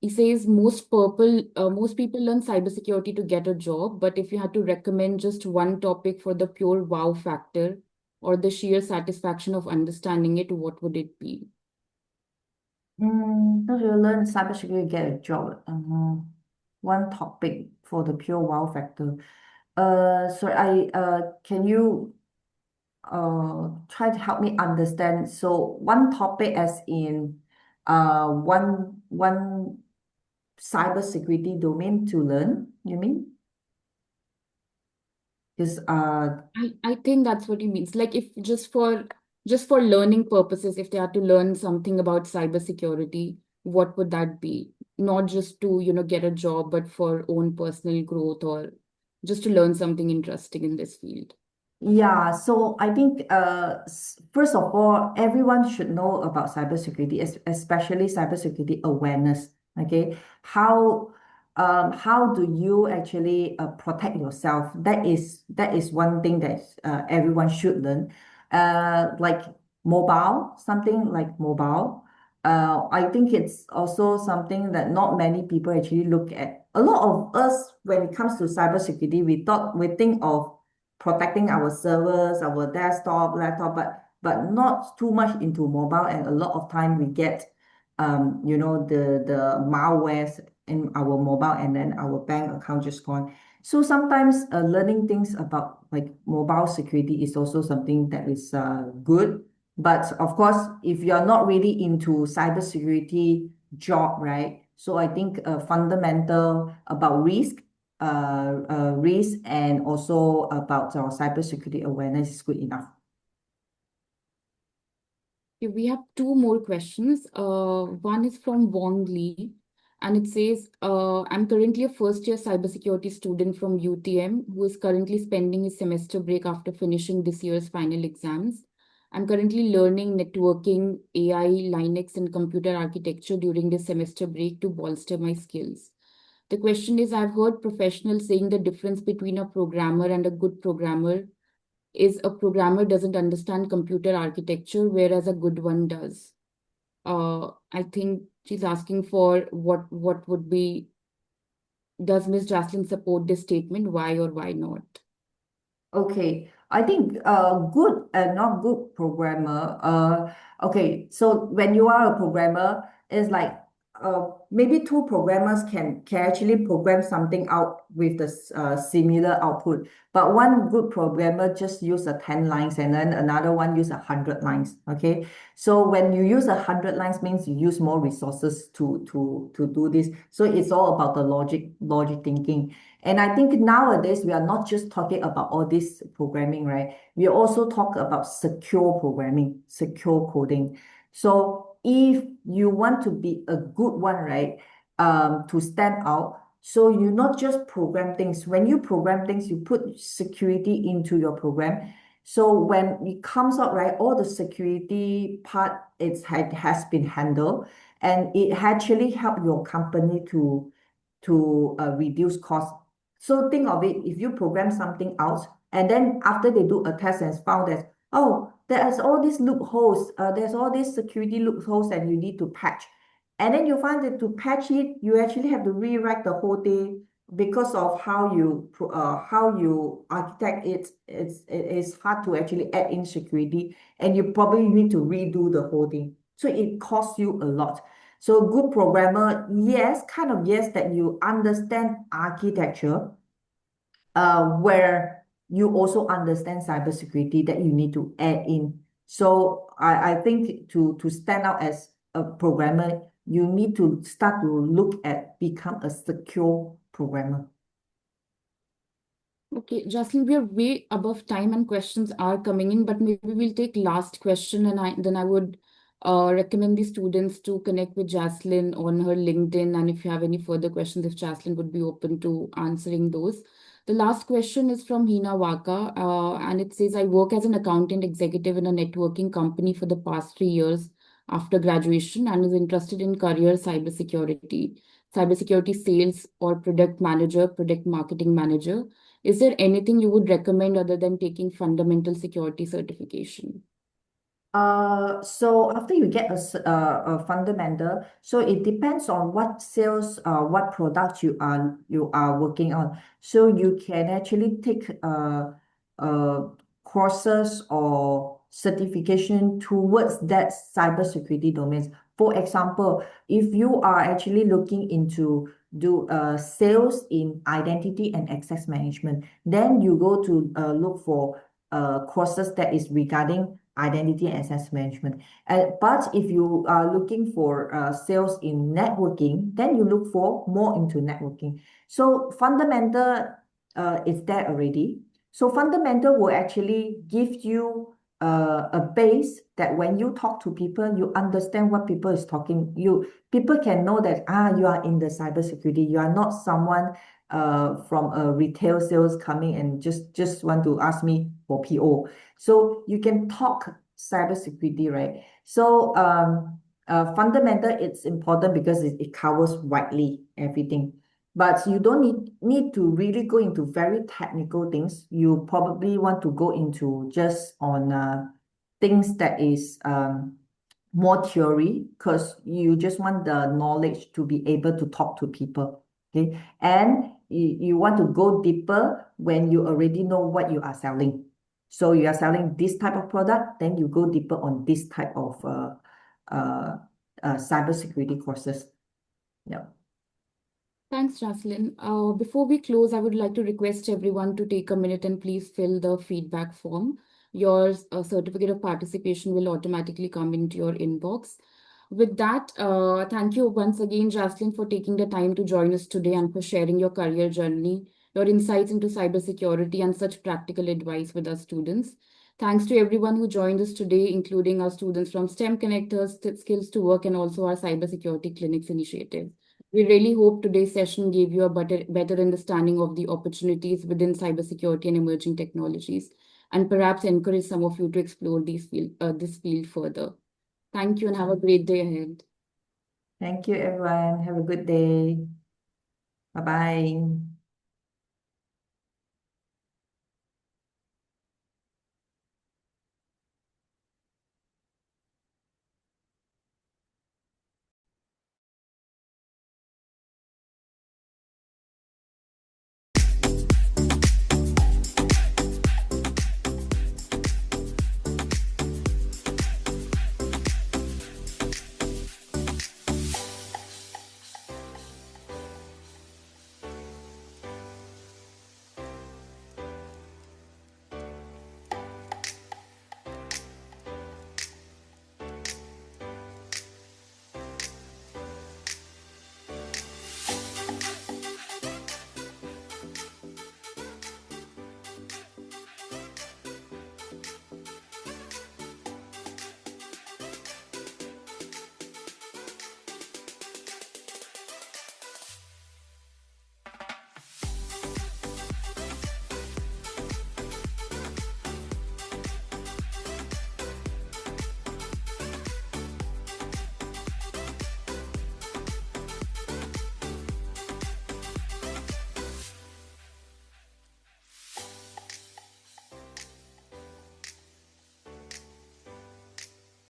He says most people learn cybersecurity to get a job, but if you had to recommend just one topic for the pure wow factor or the sheer satisfaction of understanding it, what would it be? If you learn cybersecurity, get a job. One topic for the pure wow factor. Sorry, can you try to help me understand? So one topic as in one cybersecurity domain to learn, you mean? Because I think that's what he means. Like if just for learning purposes, if they had to learn something about cybersecurity, what would that be? Not just to, get a job, but for own personal growth or just to learn something interesting in this field. Yeah, so I think first of all, everyone should know about cybersecurity, especially cybersecurity awareness. Okay, how do you actually protect yourself? That is one thing that everyone should learn. Like mobile, something like mobile. I think it's also something that not many people actually look at. A lot of us, when it comes to cybersecurity, we think of protecting our servers, our desktop, laptop, but not too much into mobile. And a lot of time we get, the malwares in our mobile, and then our bank account just gone. So sometimes learning things about like mobile security is also something that is good. But of course, if you're not really into cybersecurity job, right? So I think fundamental about risk and also about our cybersecurity awareness is good enough. Okay, we have two more questions. One is from Wong Lee, and it says, I'm currently a first year cybersecurity student from UTM who is currently spending his semester break after finishing this year's final exams. I'm currently learning networking, AI, Linux, and computer architecture during this semester break to bolster my skills. The question is, I've heard professionals saying the difference between a programmer and a good programmer is a programmer doesn't understand computer architecture, whereas a good one does. I think she's asking for what would be, does Miss Jaslyn support this statement? Why or why not? Okay, I think good and not good programmer. Okay, so when you are a programmer, it's like maybe two programmers can actually program something out with the similar output, but one good programmer just use a 10 lines and then another one use 100 lines. Okay, so when you use 100 lines means you use more resources to do this. So it's all about the logic thinking. And I think nowadays we are not just talking about all this programming, right? We also talk about secure programming, secure coding. So if you want to be a good one, right, to stand out, So you not just program things. When you program things, you put security into your program. So when it comes out, right, all the security part has been handled, and it actually help your company to reduce cost. So think of it, if you program something out, and then after they do a test and found that, oh, there's all these loopholes, there's all these security loopholes that you need to patch. And then you find that to patch it, you actually have to rewrite the whole thing because of how you architect it. It's hard to actually add in security, and you probably need to redo the whole thing. So it costs you a lot. So good programmer, yes, kind of yes, that you understand architecture, where you also understand cybersecurity that you need to add in. So I think to stand out as a programmer, you need to start to look at become a secure programmer. Okay, Jocelyn, we are way above time and questions are coming in, but maybe we'll take last question and then I would recommend the students to connect with Jocelyn on her LinkedIn. And if you have any further questions, if Jocelyn would be open to answering those. The last question is from Hina Waka, and it says, I work as an accountant executive in a networking company for the past 3 years after graduation and is interested in career cybersecurity sales or product manager, product marketing manager. Is there anything you would recommend other than taking fundamental security certification? So after you get a fundamental, so it depends on what sales, what product you are working on. So you can actually take uh, courses or certification towards that cybersecurity domains. For example, if you are actually looking into do sales in identity and access management, then you go to look for courses that is regarding identity and access management. But if you are looking for sales in networking, then you look for more into networking. So fundamental is there already. So fundamental will actually give you a base that when you talk to people, you understand what people is talking. People can know that you are in the cybersecurity. You are not someone from a retail sales coming and just want to ask me for PO. So you can talk cybersecurity, right? So fundamental, it's important because it covers widely everything. But you don't need to really go into very technical things. You probably want to go into just on things that is more theory because you just want the knowledge to be able to talk to people. Okay. And you want to go deeper when you already know what you are selling. So you are selling this type of product, then you go deeper on this type of uh, cybersecurity courses. Yeah. Thanks, Jocelyn. Before we close, I would like to request everyone to take a minute and please fill the feedback form. Your certificate of participation will automatically come into your inbox. With that, thank you once again, Jocelyn, for taking the time to join us today and for sharing your career journey, your insights into cybersecurity, and such practical advice with our students. Thanks to everyone who joined us today, including our students from STEM Connectors, Skills to Work, and also our Cybersecurity Clinics initiative. We really hope today's session gave you a better understanding of the opportunities within cybersecurity and emerging technologies, and perhaps encourage some of you to explore this field further. Thank you and have a great day ahead. Thank you, everyone. Have a good day. Bye bye.